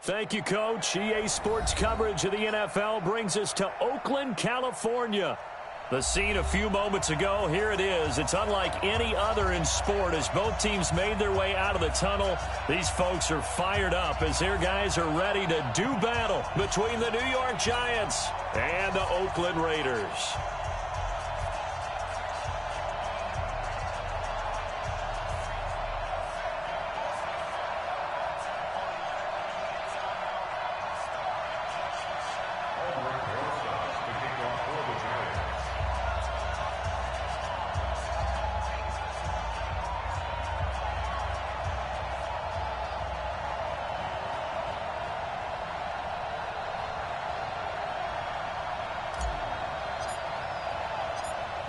Thank you, Coach. EA Sports coverage of the NFL brings us to Oakland, California. The scene a few moments ago, here it is. It's unlike any other in sport as both teams made their way out of the tunnel. These folks are fired up as their guys are ready to do battle between the New York Giants and the Oakland Raiders.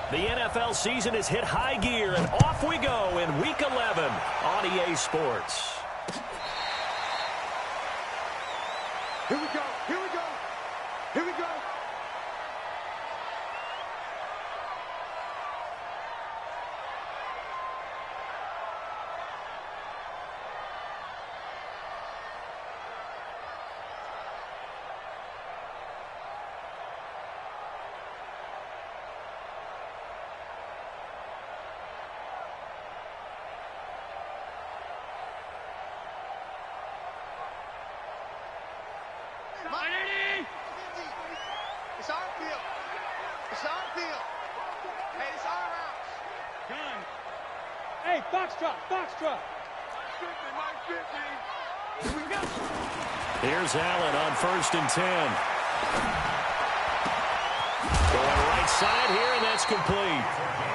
The NFL season has hit high gear, and off we go in Week 11 on EA Sports. Here we go, here we go, here we go. It's our field. It's our field. Hey, it's our house. Gun. Hey, Foxtrot, Foxtrot. 50, Mike 50. Here we go. Here's Allen on 1st and 10. Going right side here, and that's complete.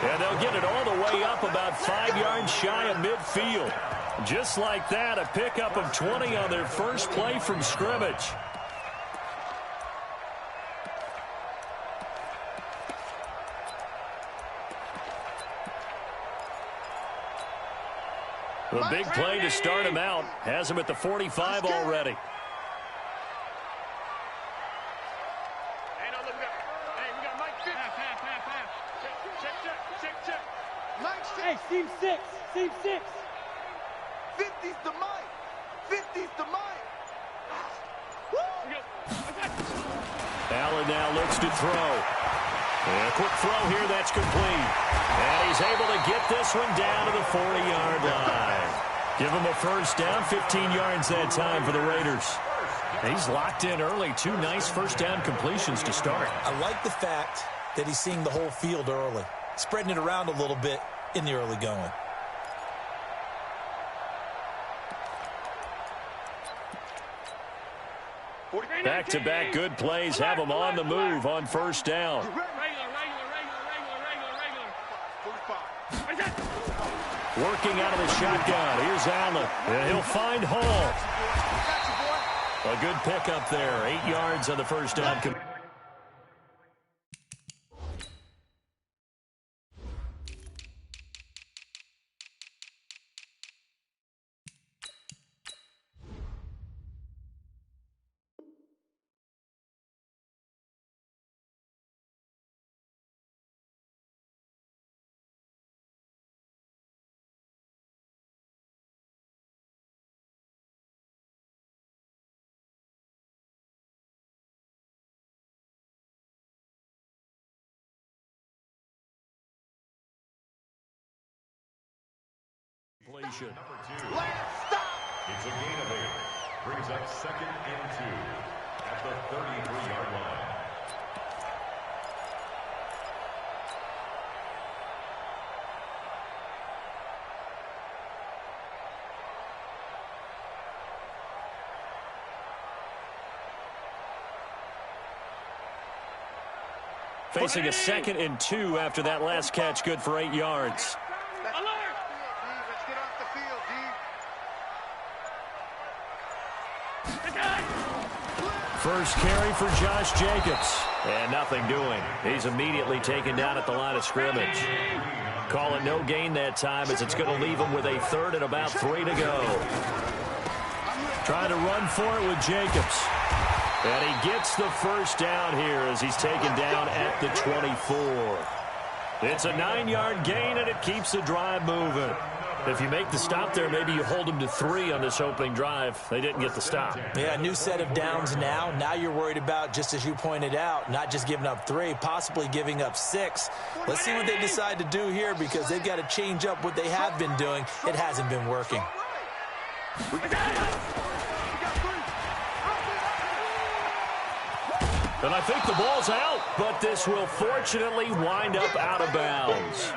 And they'll get it all the way up about 5 yards shy of midfield. Just like that, a pickup of 20 on their first play from scrimmage. The big play to start him out has him at the 45 already. Hey, seam 6, seam 6. 50's the mic. 50's the mic. Allen now looks to throw. And a quick throw here, that's complete. And he's able to get this one down to the 40-yard line. Give him a first down, 15 yards that time for the Raiders. He's locked in early. 2 nice first down completions to start. I like the fact that he's seeing the whole field early, spreading it around a little bit in the early going. Back-to-back good plays have him on the move on first down. Working out of the shotgun. Here's Allen. And he'll find Hall. A good pickup there. 8 yards on the first down. Completion. It's a gain of 8. Brings up 2nd and 2 at the 33-yard line. Facing a 2nd and 2 after that last catch, good for 8 yards. First carry for Josh Jacobs. And nothing doing. He's immediately taken down at the line of scrimmage. Call it no gain that time as it's going to leave him with a 3rd and about 3 to go. Trying to run for it with Jacobs. And he gets the first down here as he's taken down at the 24. It's a 9-yard gain, and it keeps the drive moving. If you make the stop there, maybe you hold them to 3 on this opening drive. They didn't get the stop. Yeah, new set of downs now. Now you're worried about, just as you pointed out, not just giving up 3, possibly giving up 6. Let's see what they decide to do here, because they've got to change up what they have been doing. It hasn't been working. And I think the ball's out, but this will fortunately wind up out of bounds.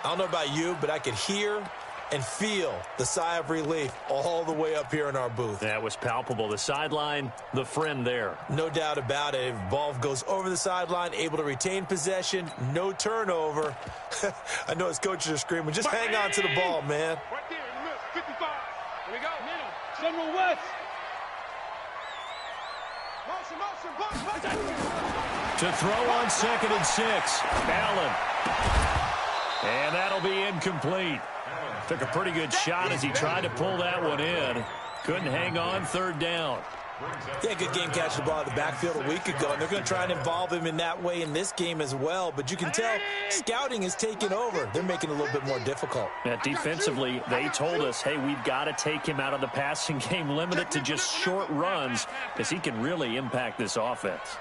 I don't know about you, but I could hear and feel the sigh of relief all the way up here in our booth. That was palpable. The sideline, the friend there. No doubt about it. If ball goes over the sideline, able to retain possession, no turnover. I know his coaches are screaming, just hang on to the ball, man. Right there in the middle, 55. Here we go. Middle. Central West. Motion. To throw on 2nd and 6. Allen. And that'll be incomplete. Took a pretty good shot as he tried to pull that one in. Couldn't hang on, 3rd down. Yeah, good game catching the ball in the backfield a week ago, and they're going to try and involve him in that way in this game as well. But you can tell scouting is taking over. They're making it a little bit more difficult. Yeah, defensively, they told us, hey, we've got to take him out of the passing game, limit it to just short runs, because he can really impact this offense.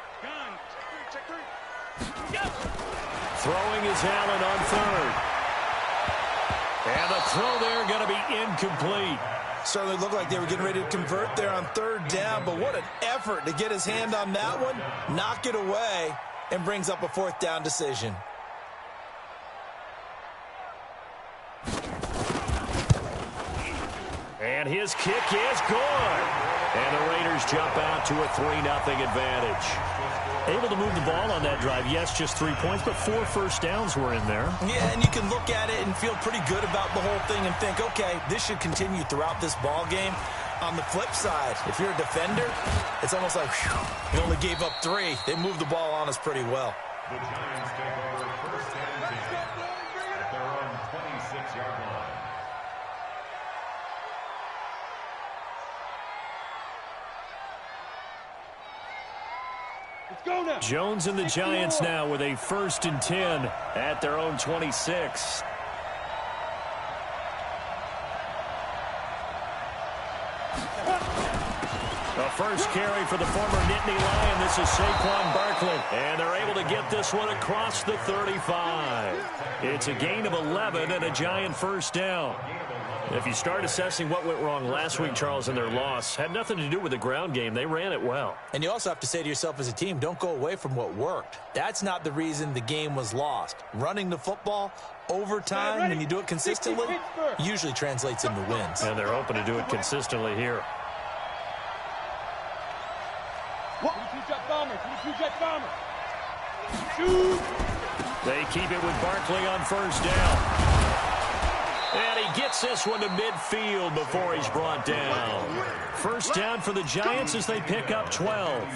Throwing is Allen on 3rd. And the throw there going to be incomplete. Certainly looked like they were getting ready to convert there on 3rd down, but what an effort to get his hand on that one, knock it away, and brings up a 4th down decision. And his kick is good. And the Raiders jump out to a 3-0 advantage. Able to move the ball on that drive. Yes, just 3 points, but 4 first downs were in there. Yeah, and you can look at it and feel pretty good about the whole thing and think, okay, this should continue throughout this ball game. On the flip side, if you're a defender, it's almost like, whew, they only gave up 3. They moved the ball on us pretty well. The Giants take over 1st and 10 at their own 26-yard line. Let's go now. Jones and the Giants now with a 1st and 10 at their own 26. The first carry for the former Nittany Lion. This is Saquon Barkley. And they're able to get this one across the 35. It's a gain of 11 and a Giant 1st down. If you start assessing what went wrong last week, Charles, in their loss, had nothing to do with the ground game. They ran it well. And you also have to say to yourself as a team, don't go away from what worked. That's not the reason the game was lost. Running the football over time, when you do it consistently, usually translates into wins. And they're open to do it consistently here. They keep it with Barkley on 1st down. And he gets this one to midfield before he's brought down. 1st down for the Giants as they pick up 12.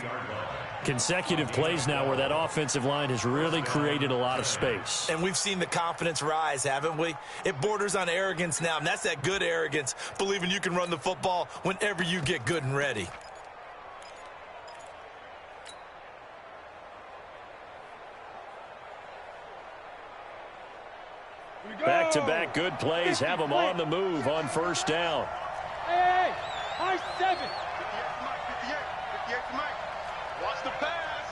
Consecutive plays now where that offensive line has really created a lot of space. And we've seen the confidence rise, haven't we? It borders on arrogance now, and that's that good arrogance, believing you can run the football whenever you get good and ready. Back-to-back good plays have them on the move on 1st down. Hey, high 7. 58 to Mike. Watch the pass.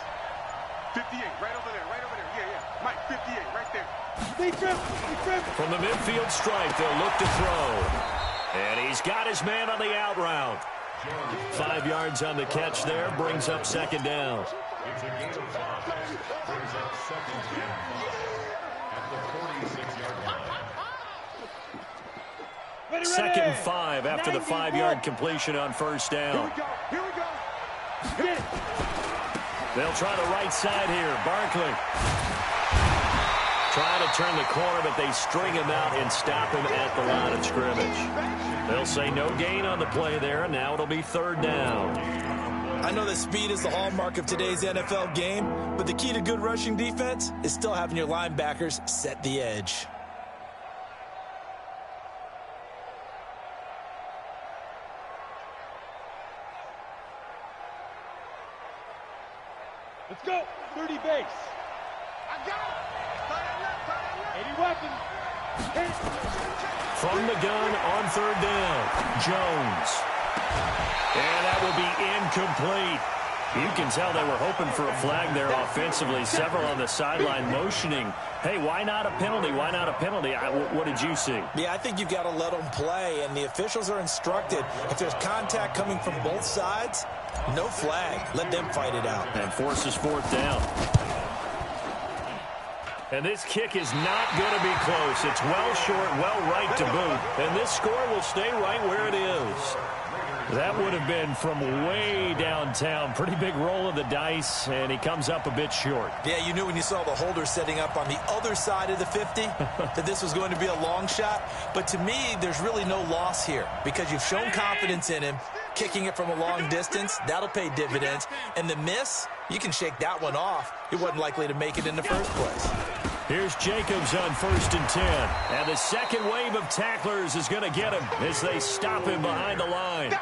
58, right over there. Yeah. Mike, 58, right there. Big trip. From the midfield stripe, they'll look to throw. And he's got his man on the out route. 5 yards on the catch there, brings up 2nd down. It's a gain of 5. Brings up 2nd and 5 at the 46-yard line. 2nd and 5 after the 5-yard completion on 1st down. Here we go. They'll try the right side here. Barkley trying to turn the corner, but they string him out and stop him at the line of scrimmage. They'll say no gain on the play there, and now it'll be 3rd down. I know that speed is the hallmark of today's NFL game, but the key to good rushing defense is still having your linebackers set the edge. Let's go. 30 base. I got it. 80 weapons. From the gun on third down, Jones. And that will be incomplete. You can tell they were hoping for a flag there offensively. Several on the sideline motioning, hey, why not a penalty? Why not a penalty? What did you see? Yeah, I think you've got to let them play, and the officials are instructed, if there's contact coming from both sides, no flag. Let them fight it out. And forces fourth down. And this kick is not going to be close. It's well short, well right to boot. And this score will stay right where it is. That would have been from way downtown. Pretty big roll of the dice, and he comes up a bit short. Yeah, you knew when you saw the holder setting up on the other side of the 50 that this was going to be a long shot. But to me, there's really no loss here because you've shown confidence in him. Kicking it from a long distance, that'll pay dividends. And the miss, you can shake that one off. He wasn't likely to make it in the first place. Here's Jacobs on 1st and 10. And the second wave of tacklers is going to get him as they stop him behind the line.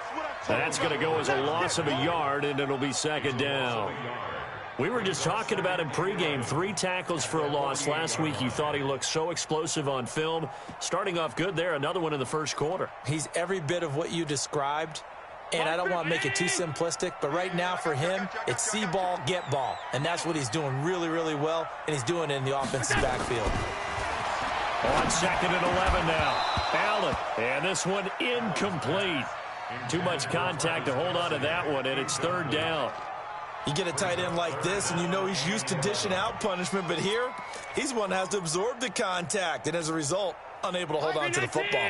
That's going to go as a loss of a yard, and it'll be second down. We were just talking about him pregame. 3 tackles for a loss. Last week you thought he looked so explosive on film. Starting off good there, another one in the first quarter. He's every bit of what you described. And I don't want to make it too simplistic, but right now for him, it's see ball, get ball. And that's what he's doing really, really well, and he's doing it in the offensive backfield. On 2nd and 11 now. Allen, and this one incomplete. Too much contact to hold on to that one, and it's 3rd down. You get a tight end like this, and you know he's used to dishing out punishment, but here, he's one that has to absorb the contact, and as a result, unable to hold on to the football.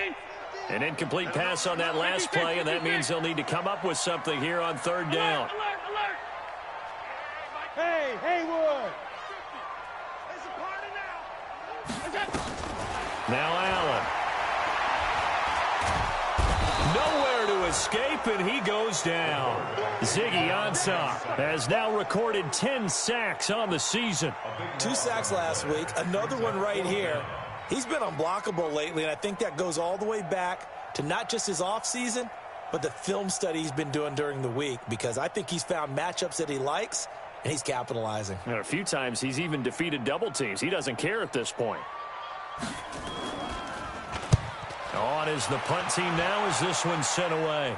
An incomplete pass on that last play, and that means they'll need to come up with something here on 3rd down. Alert! Hey, Haywood! It's a party now. Now Allen. Nowhere to escape, and he goes down. Ziggy Ansah has now recorded 10 sacks on the season. 2 sacks last week, another one right here. He's been unblockable lately, and I think that goes all the way back to not just his offseason, but the film study he's been doing during the week, because I think he's found matchups that he likes, and he's capitalizing. And a few times he's even defeated double teams. He doesn't care at this point. On is the punt team now as this one's sent away.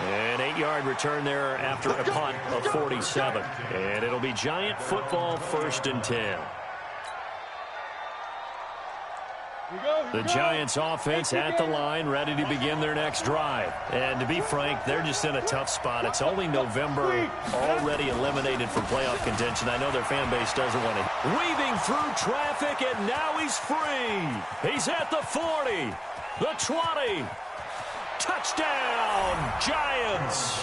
An 8-yard return there after a punt of 47. And it'll be Giant football 1st and 10. The Giants offense at the line, ready to begin their next drive. And to be frank, they're just in a tough spot. It's only November, already eliminated from playoff contention. I know their fan base doesn't want it. Weaving through traffic, and now he's free. He's at the 40, the 20. Touchdown, Giants.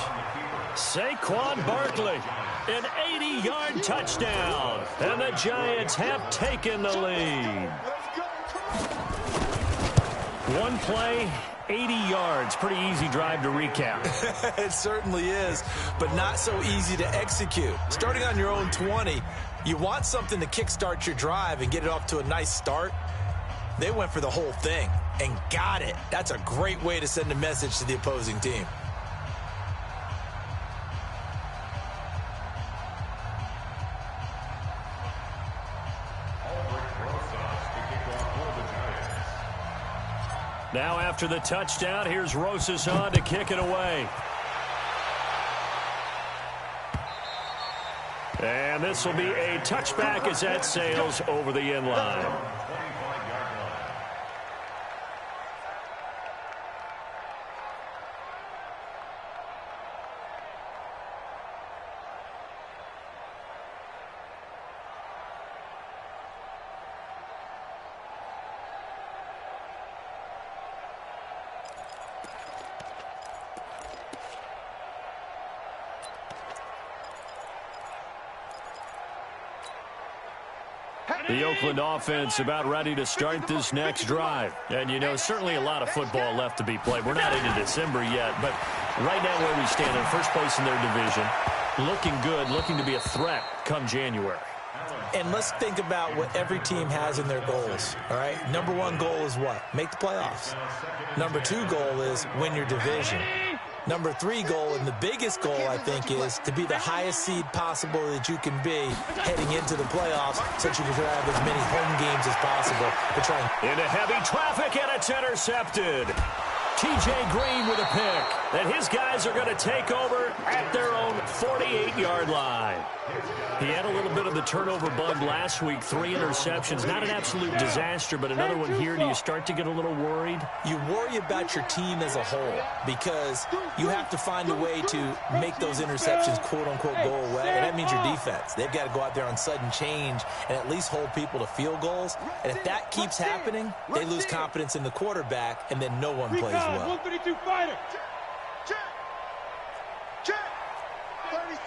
Saquon Barkley, an 80-yard touchdown. And the Giants have taken the lead. One play, 80 yards. Pretty easy drive to recap. It certainly is, but not so easy to execute. Starting on your own 20, you want something to kickstart your drive and get it off to a nice start. They went for the whole thing and got it. That's a great way to send a message to the opposing team. Now after the touchdown, here's Rosas on to kick it away. And this will be a touchback as that sails over the end line. The Oakland offense about ready to start this next drive. And, you know, certainly a lot of football left to be played. We're not into December yet, but right now where we stand in first place in their division, looking good, looking to be a threat come January. And let's think about what every team has in their goals, all right? Number 1 goal is what? Make the playoffs. Number 2 goal is win your division. Number 3 goal, and the biggest goal, I think, is to be the highest seed possible that you can be heading into the playoffs so that you can have as many home games as possible to try and... Into heavy traffic, and it's intercepted. T.J. Green with a pick. And his guys are going to take over at their own 48-yard line. He had a little bit of the turnover bug last week, 3 interceptions. Not an absolute disaster, but another one here. Do you start to get a little worried? You worry about your team as a whole because you have to find a way to make those interceptions, quote-unquote, go away. And that means your defense. They've got to go out there on sudden change and at least hold people to field goals. And if that keeps happening, they lose confidence in the quarterback, and then no one plays well. 132 fighter.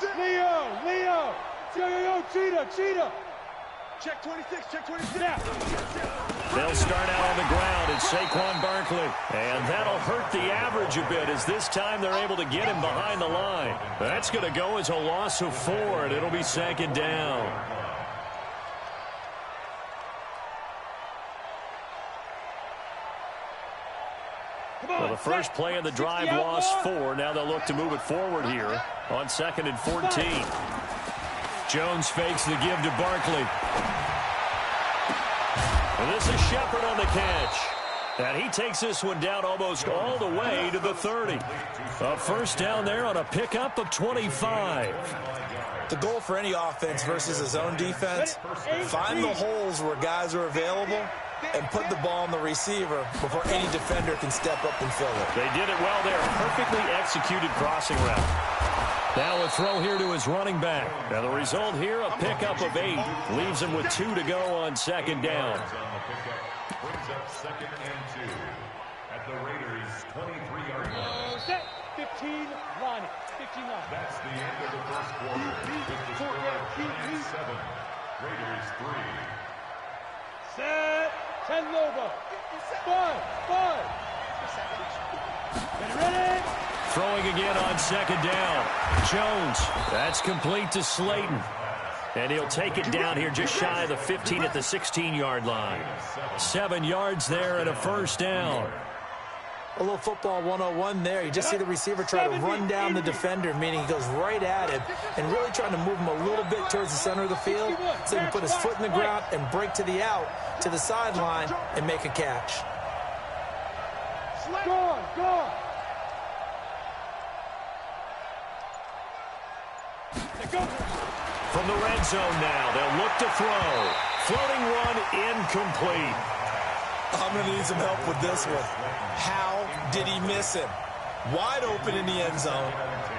Leo. Yo, cheetah. Check 26, check 26. They'll start out on the ground. It's Saquon Barkley. And that'll hurt the average a bit as this time they're able to get him behind the line. That's going to go as a loss of 4, and it'll be 2nd down. Well, the first play of the drive lost 4. Now they'll look to move it forward here on 2nd and 14. Jones fakes the give to Barkley. And this is Shepard on the catch. And he takes this one down almost all the way to the 30. A first down there on a pickup of 25. The goal for any offense versus a zone defense, find the holes where guys are available and put the ball on the receiver before any defender can step up and fill it. They did it well there. Perfectly executed crossing route. Now a throw here to his running back. Now the result here, a pickup of 8. Leaves him with 2 to go on 2nd down. Brings up 2nd and 2 at the Raiders' 23-yard line. Set. 15 line. That's the end of the first quarter. With the score 7. Raiders 3. Set. 10 Lobo. 5. Get ready. Throwing again on 2nd down. Jones. That's complete to Slayton. And he'll take it down here just shy of the 15 at the 16-yard line. 7 yards there and a first down. A little football 101 there. You just see the receiver try to run down the defender, meaning he goes right at him and really trying to move him a little bit towards the center of the field so he can put his foot in the ground and break to the out, to the sideline, and make a catch. Gone. From the red zone now, they'll look to throw. Floating one incomplete. I'm going to need some help with this one. How did he miss him? Wide open in the end zone.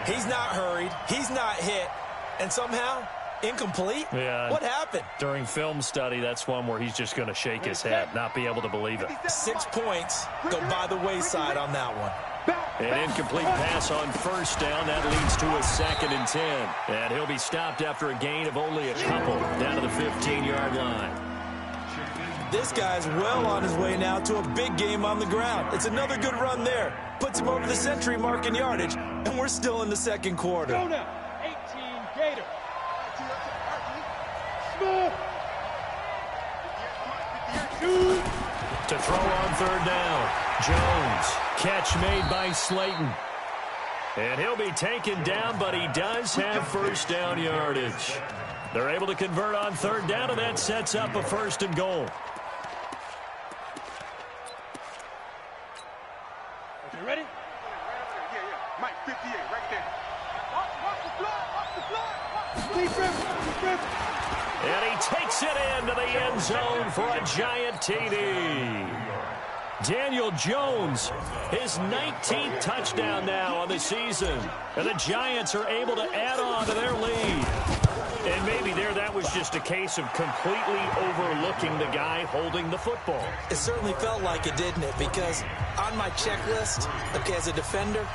He's not hurried. He's not hit. And somehow, incomplete? Yeah. What happened? During film study, that's one where he's just going to shake his head, not be able to believe it. 6 points go by the wayside on that one. An incomplete pass on first down. That leads to a 2nd and 10. And he'll be stopped after a gain of only a couple down to the 15-yard line. This guy's well on his way now to a big game on the ground. It's another good run there. Puts him over the century mark in yardage, and we're still in the 2nd quarter. Go now. 18 Gator. Smith. To throw on 3rd down. Jones. Catch made by Slayton. And he'll be taken down, but he does have first down yardage. They're able to convert on 3rd down, and that sets up a 1st and goal. You ready? Yeah. Mike, 58, right there. Watch the blood. And he takes it into the end zone for a giant TD. Daniel Jones, his 19th touchdown now on the season. And the Giants are able to add on to their lead. And maybe there that was just a case of completely overlooking the guy holding the football. It certainly felt like it, didn't it? Because on my checklist, okay, as a defender,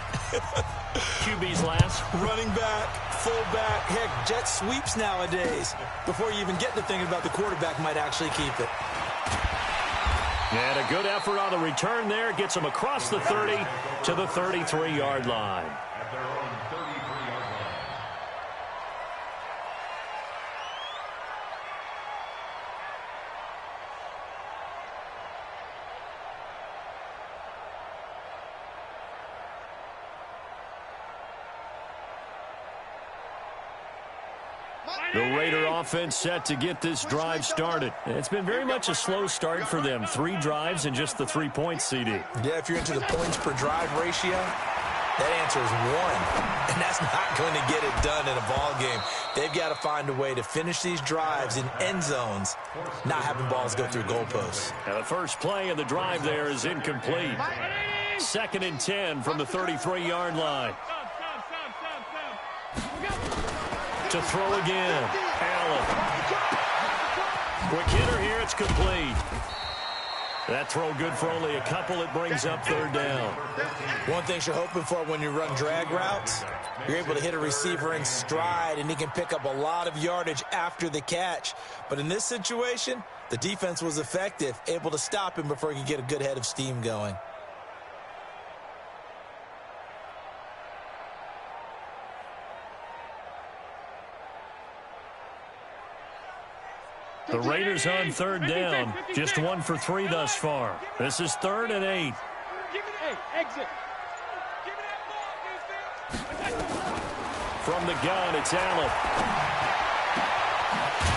QB's last. running back, fullback, heck, jet sweeps nowadays. Before you even get to thinking about the quarterback might actually keep it. And a good effort on the return there. Gets him across the 30 to the 33-yard line. At their own 33-yard line. The Raider offense set to get this drive started. It's been very much a slow start for them. 3 drives and just the 3 points, CD. Yeah, if you're into the points per drive ratio, that answer is 1. And that's not going to get it done in a ball game. They've got to find a way to finish these drives in end zones, not having balls go through goalposts. Now the first play of the drive there is incomplete. 2nd and 10 from the 33-yard line. To throw again. Allen. Quick hitter here. It's complete. That throw good for only a couple. It brings up 3rd down. One thing you're hoping for when you run drag routes, you're able to hit a receiver in stride, and he can pick up a lot of yardage after the catch. But in this situation, the defense was effective, able to stop him before he could get a good head of steam going. The Raiders on 3rd down. Just 1 for 3 thus far. This is 3rd and 8. Exit. From the gun, it's Allen.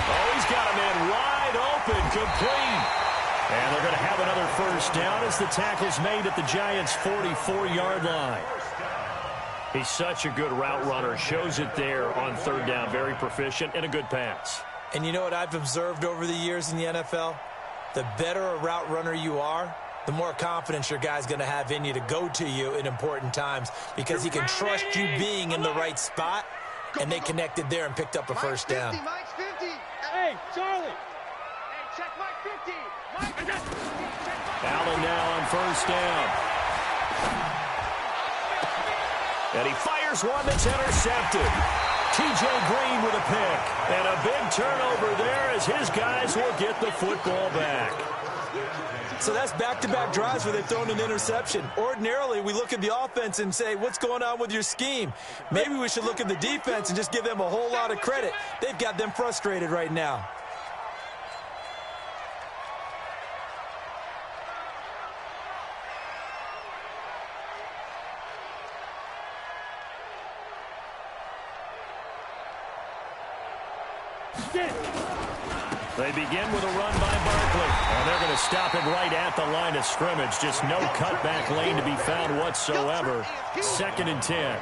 Oh, he's got a man wide open, complete. And they're going to have another 1st down as the tackle's made at the Giants' 44-yard line. He's such a good route runner. Shows it there on 3rd down. Very proficient and a good pass. And you know what I've observed over the years in the NFL? The better a route runner you are, the more confidence your guy's going to have in you to go to you in important times because he can trust you being in the right spot, and they connected there and picked up a 1st down. Mike's 50. Hey, Charlie. Hey, check Mike 50. Allen now on 1st down. And he fires one that's intercepted. T.J. Green with a pick. And a big turnover there as his guys will get the football back. So that's back-to-back drives where they've thrown an interception. Ordinarily, we look at the offense and say, what's going on with your scheme? Maybe we should look at the defense and just give them a whole lot of credit. They've got them frustrated right now. They begin with a run by Barkley. And they're going to stop him right at the line of scrimmage. Just no cutback lane to be found whatsoever. 2nd and 10.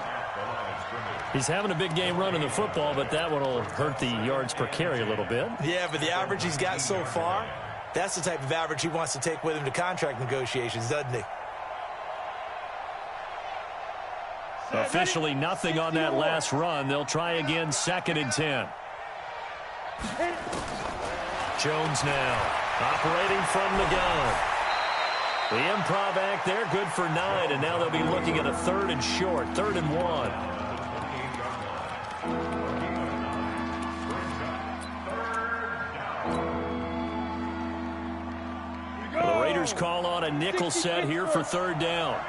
He's having a big game running the football, but that one will hurt the yards per carry a little bit. Yeah, but the average he's got so far, that's the type of average he wants to take with him to contract negotiations, doesn't he? Officially nothing on that last run. They'll try again, 2nd and 10. Jones now operating from the gun. The improv act there, good for 9, and now they'll be looking at a 3rd and short, 3rd and 1. The Raiders call on a nickel set here for 3rd down.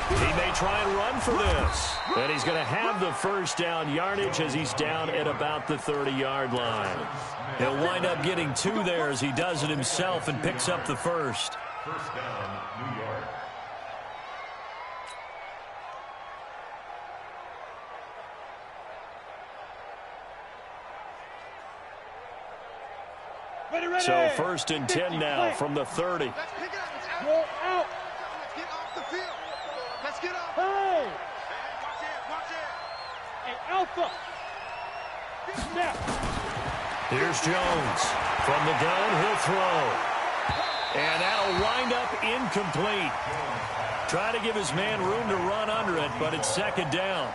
He may try and run for this. And he's going to have the 1st down yardage as he's down at about the 30-yard line. He'll wind up getting 2 there as he does it himself and picks up the 1st. 1st down, New York. So 1st and 10 now from the 30. Let's pick it up. Roll out. Let's get off the field. Let's get off. Hey. Watch it. Hey, Alpha. Snap. Here's Jones. From the gun, he'll throw. And that'll wind up incomplete. Try to give his man room to run under it, but it's 2nd down.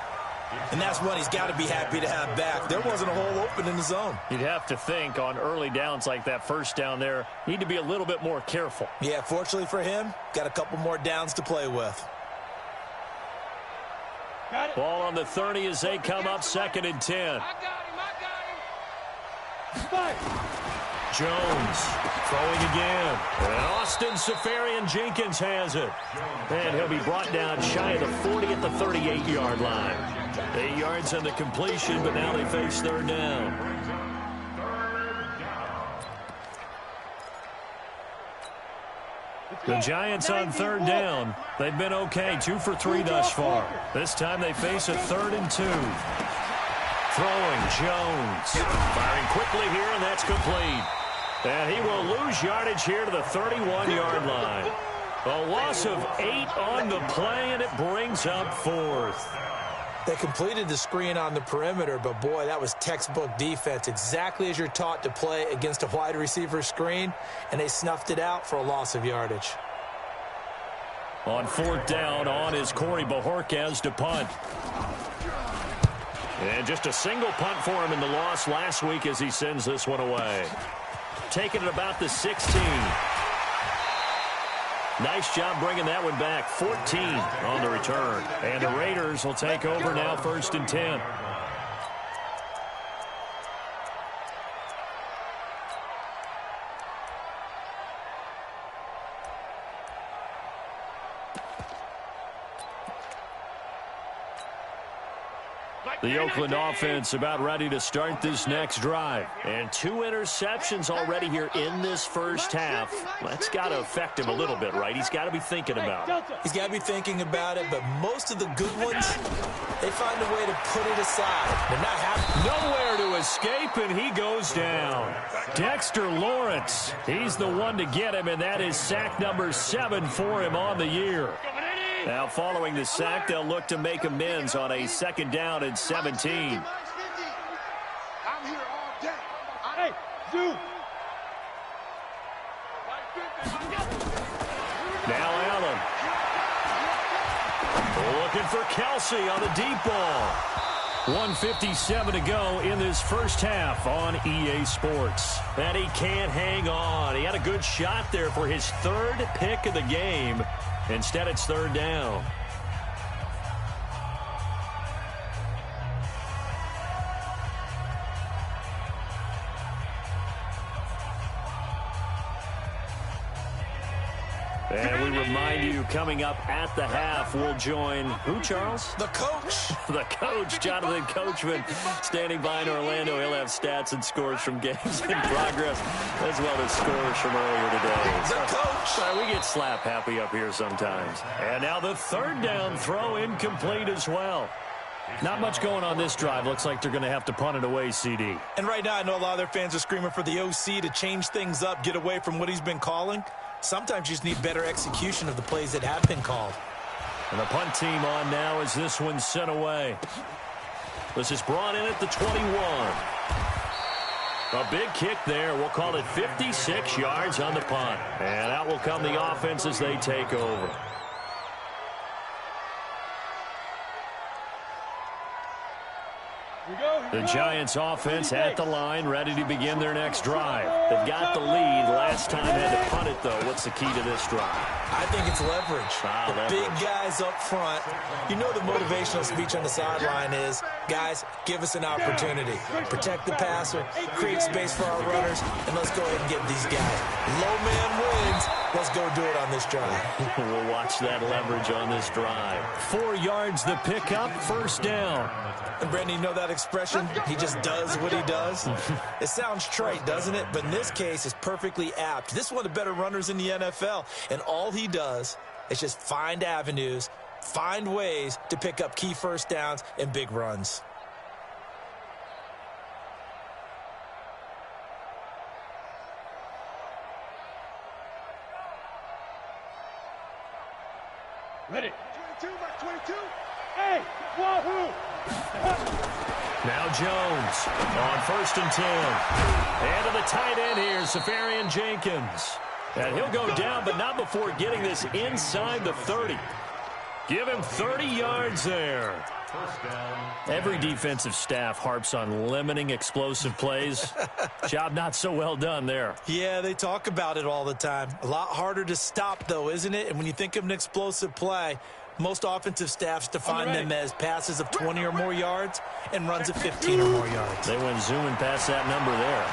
And that's one he's got to be happy to have back. There wasn't a hole open in the zone. You'd have to think on early downs like that 1st down there, need to be a little bit more careful. Yeah, fortunately for him, got a couple more downs to play with. Ball on the 30 as they come up, 2nd and 10. Jones throwing again. And Austin Safarian-Jenkins has it. And he'll be brought down shy of the 40 at the 38-yard line. 8 yards on the completion, but now they face 3rd down. The Giants on third down. They've been okay, 2 for 3 thus far. This time they face a 3rd and 2. Throwing, Jones. Firing quickly here, and that's complete. And he will lose yardage here to the 31-yard line. A loss of 8 on the play, and it brings up 4th. They completed the screen on the perimeter, but boy, that was textbook defense, exactly as you're taught to play against a wide receiver screen, and they snuffed it out for a loss of yardage. On 4th down, on is Corey Bojorquez to punt. And just a single punt for him in the loss last week as he sends this one away. Taking it about the 16. Nice job bringing that one back. 14 on the return. And the Raiders will take over now, 1st and 10. The Oakland offense about ready to start this next drive. And 2 interceptions already here in this first half. That's got to affect him a little bit, right? He's got to be thinking about it. He's got to be thinking about it, but most of the good ones, they find a way to put it aside. They're not happy. Nowhere to escape, and he goes down. Dexter Lawrence, he's the one to get him, and that is sack number 7 for him on the year. Now, following the sack, they'll look to make amends on a 2nd down and 17. I'm here all day. Hey, Zoo. Now Allen. Looking for Kelsey on the deep ball. 1:57 to go in this first half on EA Sports. And he can't hang on. He had a good shot there for his 3rd pick of the game. Instead, it's 3rd down. And we remind you, coming up at the half, we'll join who, Charles? The coach. The coach, Jonathan Coachman, standing by in Orlando. He'll have stats and scores from games in progress, as well as scores from earlier today. The coach. We get slap happy up here sometimes. And now the 3rd down throw incomplete as well. Not much going on this drive. Looks like they're going to have to punt it away, CD. And right now, I know a lot of their fans are screaming for the OC to change things up, get away from what he's been calling. Sometimes you just need better execution of the plays that have been called. And the punt team on now as this one's sent away. This is brought in at the 21. A big kick there. We'll call it 56 yards on the punt. And out will come the offense as they take over. The Giants offense at the line, ready to begin their next drive. They've got the lead. Last time had to punt it, though. What's the key to this drive? I think it's leverage. Big guys up front. You know the motivational speech on the sideline is, guys, give us an opportunity. Protect the passer, create space for our runners, and let's go ahead and get these guys. Low man wins. Let's go do it on this drive. We'll watch that leverage on this drive. 4 yards the pickup, 1st down. And Brandon, you know that expression? He just does what he does. It sounds trite, doesn't it? But in this case, it's perfectly apt. This is one of the better runners in the NFL. And all he does is just find avenues, find ways to pick up key 1st downs and big runs. Ready. 22 by 22. Hey, wahoo! Now Jones on 1st and 10. And to the tight end here, Safarian Jenkins. And he'll go down, but not before getting this inside the 30. Give him 30 yards there. Every defensive staff harps on limiting explosive plays. Job not so well done there. Yeah, they talk about it all the time. A lot harder to stop, though, isn't it? And when you think of an explosive play, most offensive staffs define them as passes of 20 or more yards and runs of 15 or more yards. They went zooming past that number there.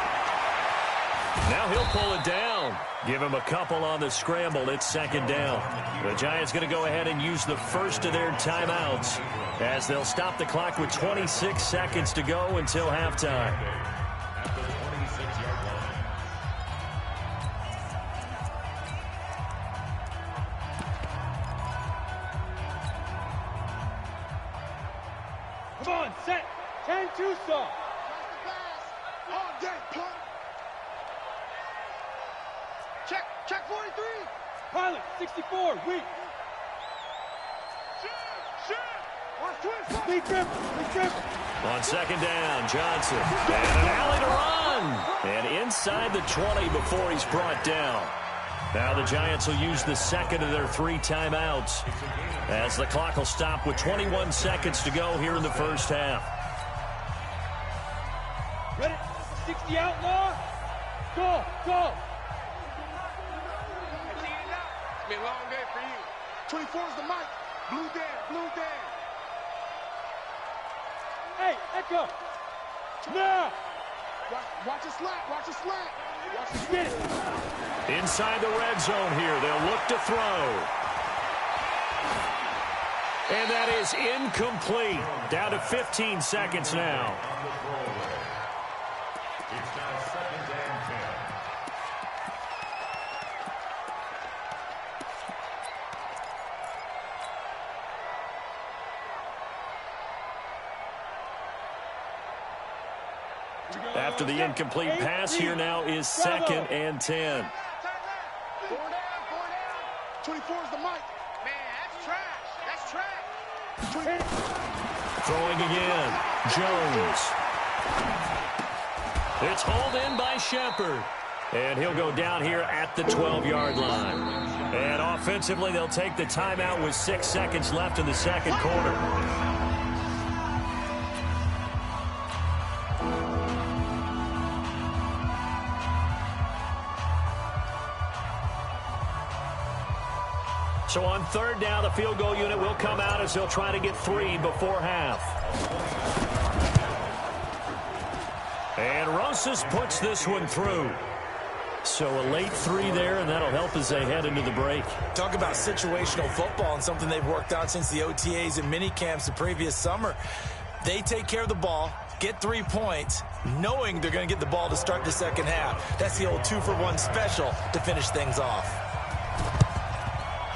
Now he'll pull it down. Give him a couple on the scramble. It's 2nd down. The Giants going to go ahead and use the first of their timeouts as they'll stop the clock with 26 seconds to go until halftime. At the 26-yard line. Come on, set. 10-2 saw. All day, punk. Check 43. Pilot, 64, weak. Speed grip. On second down, Johnson. And an alley to run. And inside the 20 before he's brought down. Now the Giants will use the second of their 3 timeouts as the clock will stop with 21 seconds to go here in the first half. Ready? 60 outlaw. Go. It's been a long day for you. 24 is the mic. Blue Dan. Hey, Echo. Now. Watch it slack. Get it. Inside the red zone here, they'll look to throw. And that is incomplete. Down to 15 seconds now. It's now second and 10. After the incomplete pass, here now is second and 10. 4 down. 24 is the mic. Man, that's trash. Throwing again. Jones. It's hauled in by Shepard. And he'll go down here at the 12-yard line. And offensively, they'll take the timeout with 6 seconds left in the second quarter. So on third down, the field goal unit will come out as they'll try to get 3 before half. And Rosas puts this one through. So a late 3 there, and that'll help as they head into the break. Talk about situational football and something they've worked out since the OTAs and mini camps the previous summer. They take care of the ball, get 3 points, knowing they're going to get the ball to start the second half. That's the old 2-for-1 special to finish things off.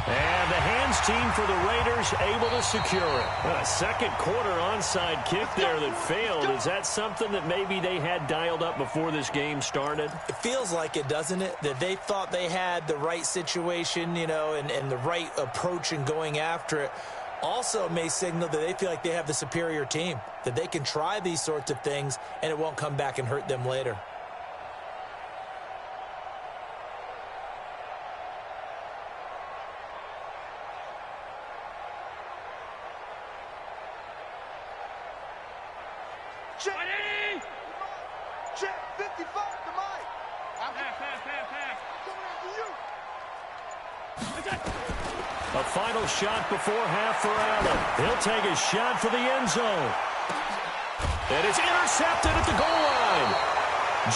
And the hands team for the Raiders able to secure it. A second quarter onside kick there that failed. Is that something that maybe they had dialed up before this game started? It feels like it, doesn't it? That they thought they had the right situation, you know, and the right approach in going after it. Also may signal that they feel like they have the superior team, that they can try these sorts of things and it won't come back and hurt them later. Check 55 to Mike. Pass. Coming after you. A final shot before half for Allen. He'll take a shot for the end zone. And it's intercepted at the goal line.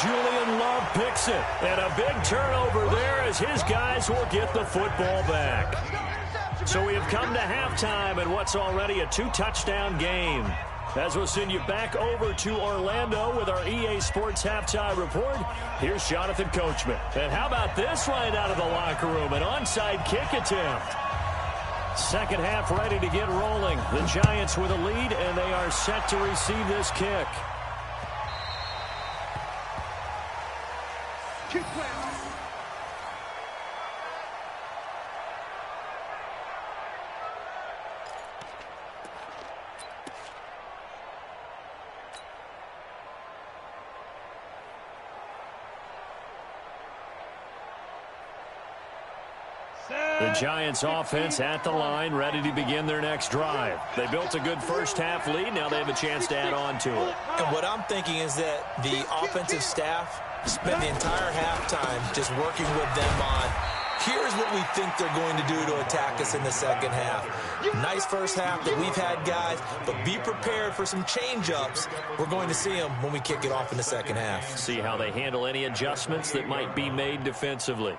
Julian Love picks it. And a big turnover there as his guys will get the football back. So we have come to halftime in what's already a 2-touchdown game. As we'll send you back over to Orlando with our EA Sports Halftime Report, here's Jonathan Coachman. And how about this right out of the locker room? An onside kick attempt. Second half ready to get rolling. The Giants with a lead, and they are set to receive this kick. Kick play. The Giants offense at the line, ready to begin their next drive. They built a good first half lead. Now they have a chance to add on to it. And what I'm thinking is that the offensive staff spent the entire halftime just working with them on, here's what we think they're going to do to attack us in the second half. Nice first half that we've had, guys, but be prepared for some change-ups. We're going to see them when we kick it off in the second half. See how they handle any adjustments that might be made defensively.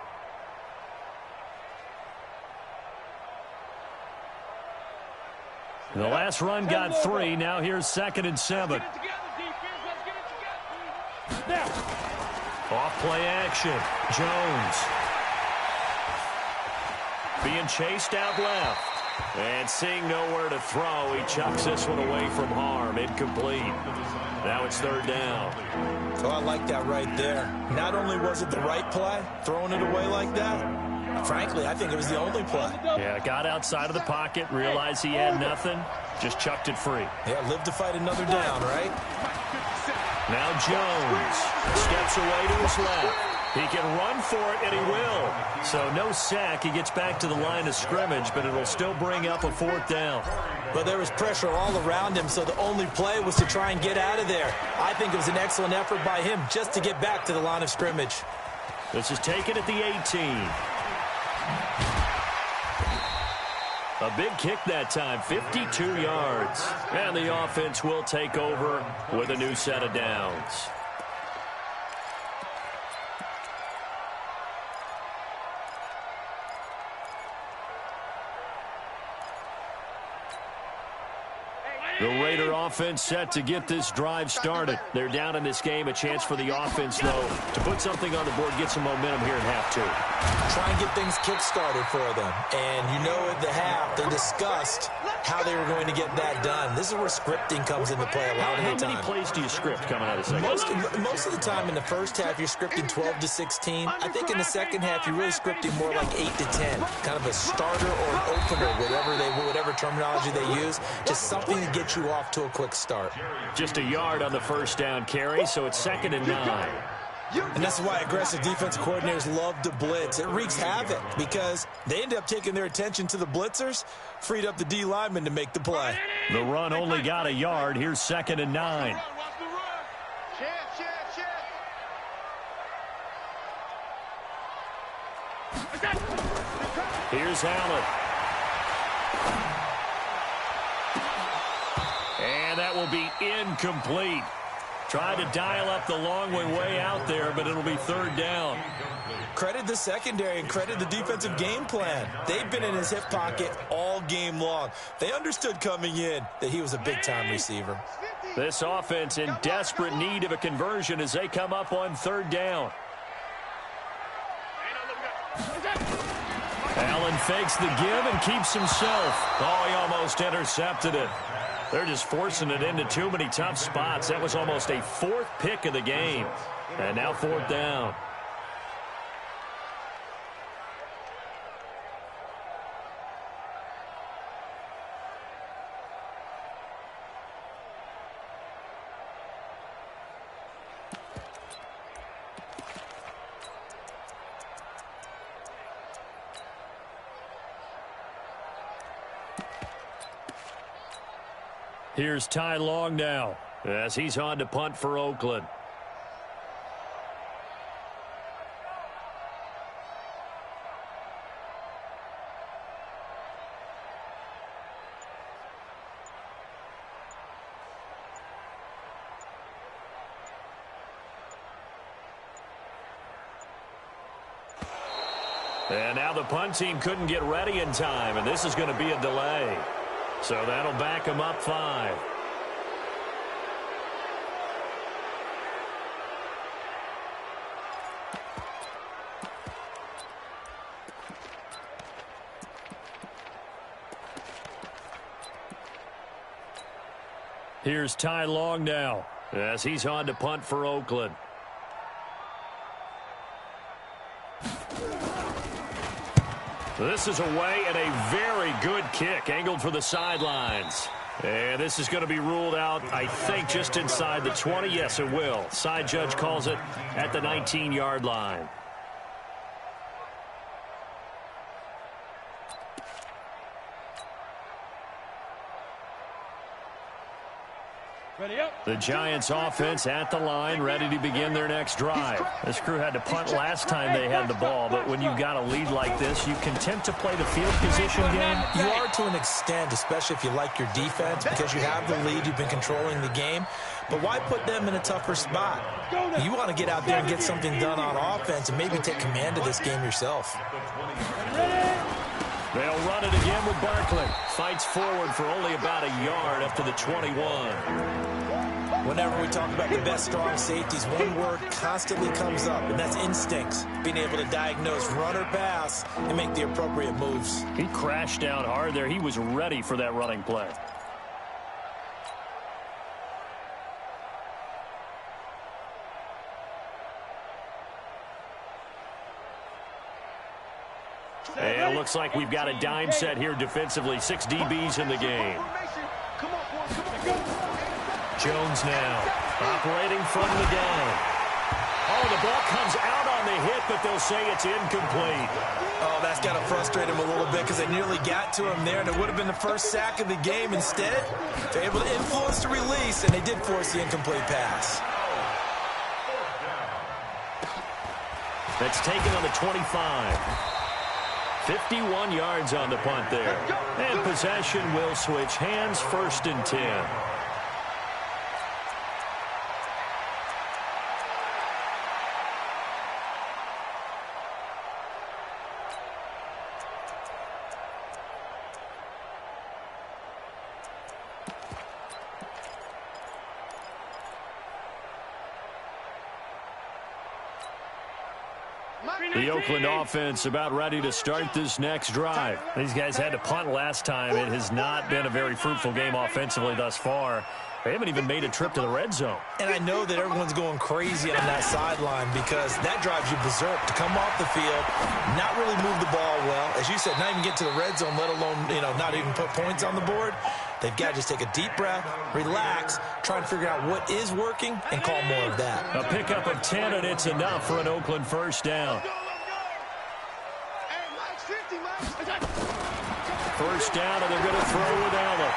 The last run got 3. Now here's 2nd and 7. Off play action. Jones. Being chased out left. And seeing nowhere to throw, he chucks this one away from harm. Incomplete. Now it's third down. Oh, I like that right there. Not only was it the right play, throwing it away like that, frankly, I think it was the only play. Yeah, got outside of the pocket, realized he had nothing, just chucked it free. Yeah, live to fight another down, right? Now Jones steps away to his left. He can run for it, and he will. So no sack. He gets back to the line of scrimmage, but it'll still bring up a fourth down. But there was pressure all around him, so the only play was to try and get out of there. I think it was an excellent effort by him just to get back to the line of scrimmage. This is taken at the 18. A big kick that time, 52 yards. And the offense will take over with a new set of downs. The Raider offense set to get this drive started. They're down in this game. A chance for the offense, though, to put something on the board, get some momentum here in half two. Try and get things kick-started for them. And you know at the half, they discussed how they were going to get that done. This is where scripting comes into play a lot of the time. How many plays do you script coming out of the second? Most of the time in the first half, you're scripting 12 to 16. I think in the second half, you're really scripting more like 8 to 10. Kind of a starter or an opener, whatever terminology they use. Just something to get you off to a quick start. Just a yard on the first down carry, so it's 2nd and 9. And that's why aggressive defense coordinators love to blitz. It wreaks havoc because they end up taking their attention to the blitzers, freed up the D lineman to make the play. The run only got a yard. Here's 2nd and 9. Here's Allen. And that will be incomplete. Tried to dial up the long way out there, but it'll be third down. Credit the secondary and credit the defensive game plan. They've been in his hip pocket all game long. They understood coming in that he was a big-time receiver. This offense in desperate need of a conversion as they come up on third down. Allen fakes the give and keeps himself. Oh, he almost intercepted it. They're just forcing it into too many tough spots. That was almost a 4th pick of the game. And now 4th down. Here's Ty Long now as he's on to punt for Oakland. And now the punt team couldn't get ready in time, and this is going to be a delay. So that'll back him up 5. Here's Ty Long now as he's on to punt for Oakland. This is away and a very good kick angled for the sidelines. And this is going to be ruled out, I think, just inside the 20. Yes, it will. Side judge calls it at the 19-yard line. The Giants offense at the line, ready to begin their next drive. This crew had to punt last time they had the ball, but when you've got a lead like this, you can tend to play the field position game. You are to an extent, especially if you like your defense, because you have the lead, you've been controlling the game. But why put them in a tougher spot? You want to get out there and get something done on offense and maybe take command of this game yourself. They'll run it again with Barkley. Fights forward for only about a yard up to the 21. Whenever we talk about the best strong safeties, one word constantly comes up, and that's instincts. Being able to diagnose run or pass and make the appropriate moves. He crashed down hard there. He was ready for that running play. And it looks like we've got a dime set here defensively. 6 DBs in the game. Jones now operating from the gun. Oh, the ball comes out on the hit, but they'll say it's incomplete. Oh, that's got to frustrate him a little bit because they nearly got to him there, and it would have been the first sack of the game. Instead, they're able to influence the release, and they did force the incomplete pass. That's taken on the 25. 51 yards on the punt there. And possession will switch hands, 1st and 10. The Oakland offense about ready to start this next drive. These guys had to punt last time. It has not been a very fruitful game offensively thus far. They haven't even made a trip to the red zone. And I know that everyone's going crazy on that sideline because that drives you berserk to come off the field, not really move the ball well. As you said, not even get to the red zone, let alone, not even put points on the board. They've got to just take a deep breath, relax, try and figure out what is working, and call more of that. A pickup of 10, and it's enough for an Oakland first down. First down, and they're going to throw with Allen.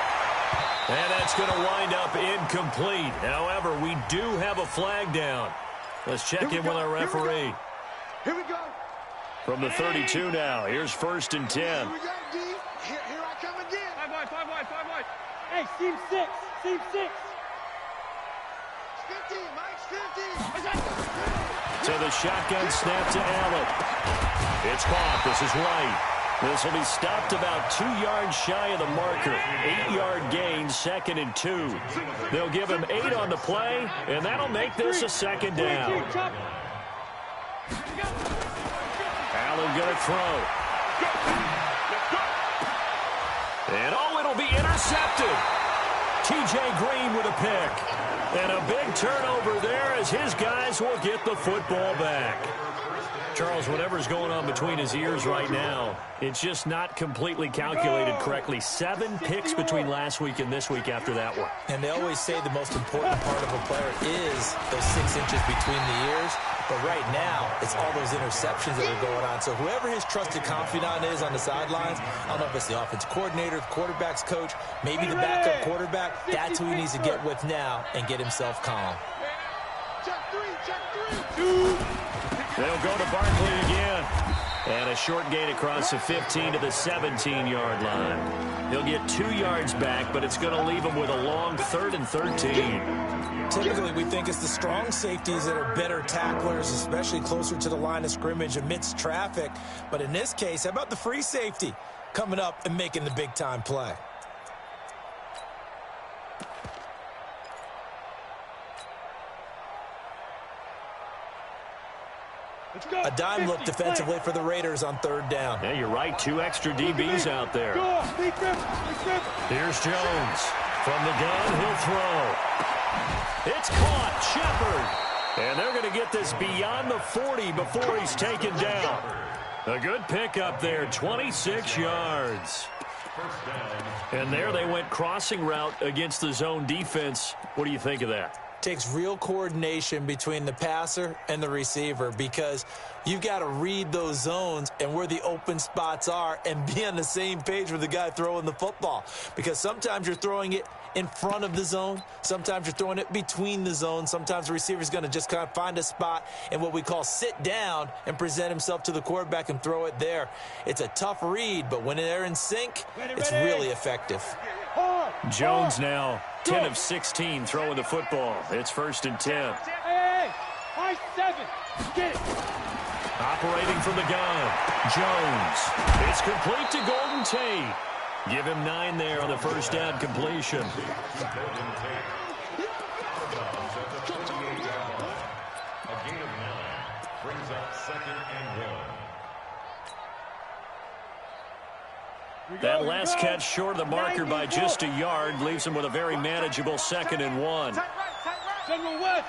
And that's going to wind up incomplete. However, we do have a flag down. Let's check in with our referee. Here we go. From the 32 now. Here's 1st and 10. Here we go, D. Here I come again. 5 wide. Hey, seam 6. 15, Mike, 15. To the shotgun snap to Allen. It's caught. This is right. This will be stopped about 2 yards shy of the marker. 8-yard gain, 2nd and 2. They'll give him 8 on the play, and that'll make this a 2nd down. Allen going to throw. And it'll be intercepted. T.J. Green with a pick. And a big turnover there as his guys will get the football back. Charles, whatever's going on between his ears right now, it's just not completely calculated correctly. 7 picks between last week and this week after that one. And they always say the most important part of a player is those 6 inches between the ears. But right now, it's all those interceptions that are going on. So whoever his trusted confidant is on the sidelines, I don't know if it's the offensive coordinator, the quarterback's coach, maybe the backup quarterback, that's who he needs to get with now and get himself calm. Check 3. They'll go to Barkley again. And a short gain across the 15 to the 17-yard line. He'll get 2 yards back, but it's going to leave him with a long 3rd and 13. Typically, we think it's the strong safeties that are better tacklers, especially closer to the line of scrimmage amidst traffic. But in this case, how about the free safety coming up and making the big-time play? A dime look defensively for the Raiders on 3rd down. Yeah, you're right. 2 extra DBs out there. Here's Jones. From the gun, he'll throw. It's caught. Shepard. And they're going to get this beyond the 40 before he's taken down. A good pickup there. 26 yards. And there they went crossing route against the zone defense. What do you think of that? Takes real coordination between the passer and the receiver because you've got to read those zones and where the open spots are and be on the same page with the guy throwing the football. Because sometimes you're throwing it in front of the zone. Sometimes you're throwing it between the zones. Sometimes the receiver's going to just kind of find a spot and what we call sit down and present himself to the quarterback and throw it there. It's a tough read, but when they're in sync, it's really effective. Jones now 10 of 16 throwing the football. It's 1st and 10. Hey, high 7. Get it. Operating from the gun. Jones. It's complete to Golden Tate. Give him 9 there on the first down completion. at the 48-yard line. A gain of 9 brings up 2nd and 1. That last catch short of the marker by just a yard leaves him with a very manageable 2nd and 1. General West.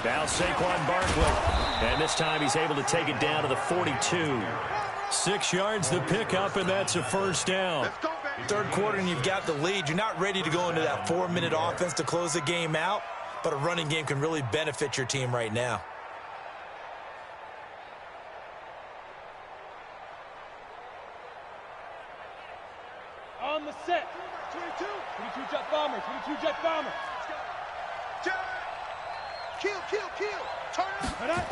Now Saquon Barkley. And this time he's able to take it down to the 42. 6 yards the pickup, and that's a first down. Third quarter and you've got the lead. You're not ready to go into that 4-minute offense to close the game out, but a running game can really benefit your team right now. On the set. 22 jet bomber. 22 jet bomber. Kill. Turn up.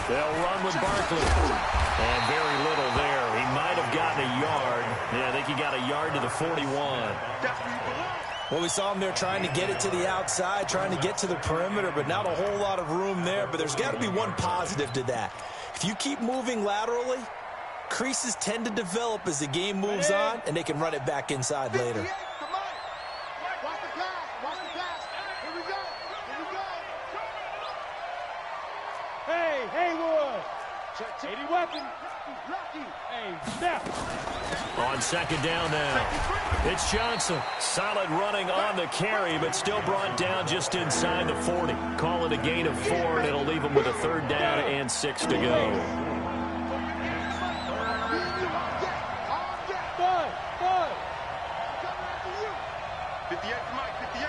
They'll run with Barkley. And very little there. He might have gotten a yard. Yeah, I think he got a yard to the 41. Well, we saw him there trying to get it to the outside, trying to get to the perimeter, but not a whole lot of room there. But there's got to be one positive to that. If you keep moving laterally, creases tend to develop as the game moves on, and they can run it back inside later. Hey, Haywood. 80 weapon. Hey, snap. On 2nd down now. It's Johnson. Solid running on the carry, but still brought down just inside the 40. Call it a gain of 4, and it'll leave him with a 3rd down and 6 to go. Bud. 58 for Mike. 58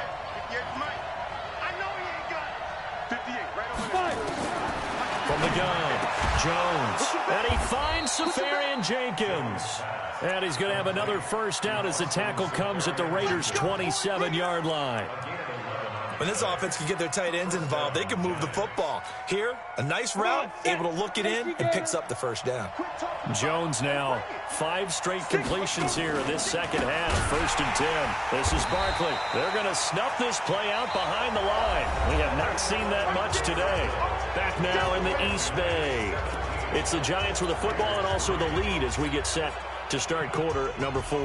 for Mike. I know he ain't got it. 58 right over there. From the gun, Jones. And he finds Safarian Jenkins. And he's going to have another first down as the tackle comes at the Raiders' 27-yard line. When this offense can get their tight ends involved, they can move the football. Here, a nice route, able to look it in, and picks up the first down. Jones now, 5 straight completions here in this second half. 1st and 10. This is Barkley. They're going to snuff this play out behind the line. We have not seen that much today. Back now in the East Bay. It's the Giants with the football and also the lead as we get set to start quarter number 4.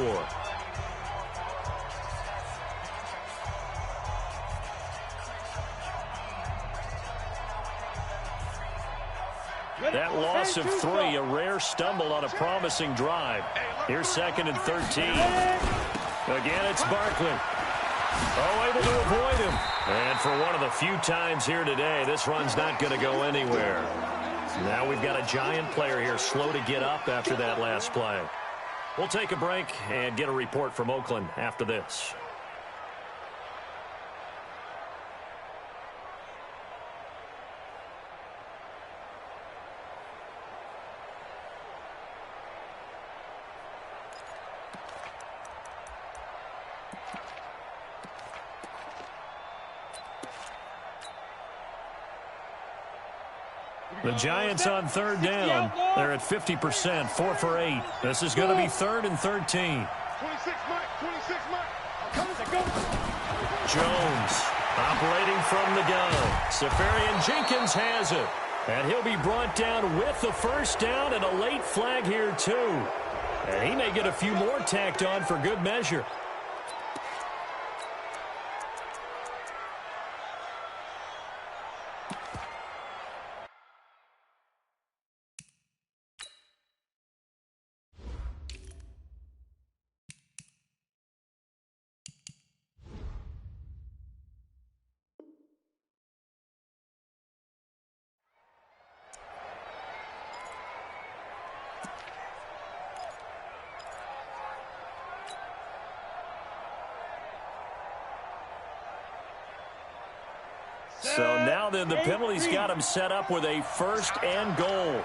That loss of 3, a rare stumble on a promising drive. Here's 2nd and 13. Again, it's Barkley. Oh, able to avoid him. And for one of the few times here today, this run's not going to go anywhere. Now we've got a Giant player here slow to get up after that last play. We'll take a break and get a report from Oakland after this. The Giants on 3rd down. They're at 50%, 4 for 8. This is going to be 3rd and 13. 26 Mike. Jones operating from the gun. Safarian Jenkins has it. And he'll be brought down with the first down and a late flag here too. And he may get a few more tacked on for good measure. So now then the penalty's got him set up with a 1st and goal.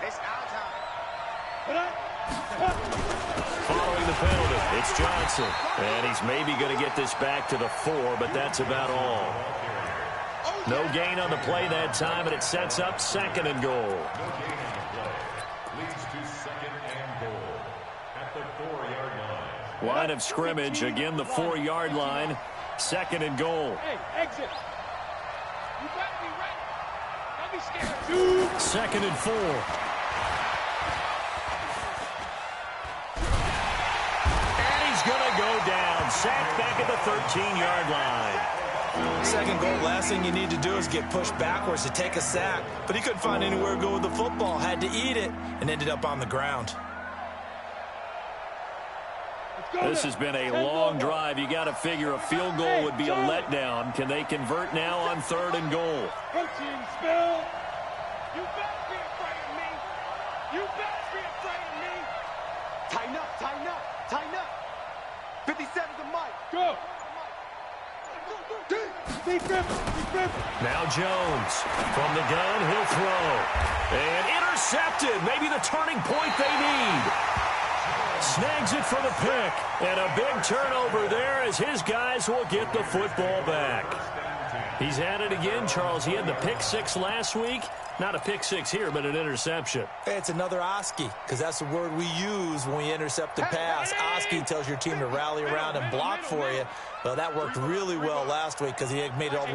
Following the penalty, it's Johnson. And he's maybe going to get this back to the 4, but that's about all. No gain on the play that time, and it sets up 2nd and goal. Leads to 2nd and goal at the 4-yard line. Line of scrimmage, again the 4-yard line. 2nd and goal. Hey, exit. You better be ready. Don't be scared. 2nd and 4. And he's going to go down. Sacked back at the 13-yard line. Second goal, last thing you need to do is get pushed backwards to take a sack. But he couldn't find anywhere to go with the football, had to eat it, and ended up on the ground. This has been a long drive. You got to figure a field goal would be a letdown. Can they convert now on 3rd and goal? Punching, spill. You better be afraid of me. You better be afraid of me. Tighten up, tighten up, tighten up. 57's a mic. Go. Now Jones from the gun, he'll throw. And intercepted. Maybe the turning point they need. Snags it for the pick. And a big turnover there as his guys will get the football back. He's at it again, Charles. He had the pick 6 last week. Not a pick 6 here, but an interception. It's another Oski, because that's the word we use when we intercept the pass. Oski tells your team to rally around and block for you. Well, that worked really well last week because he made it all the way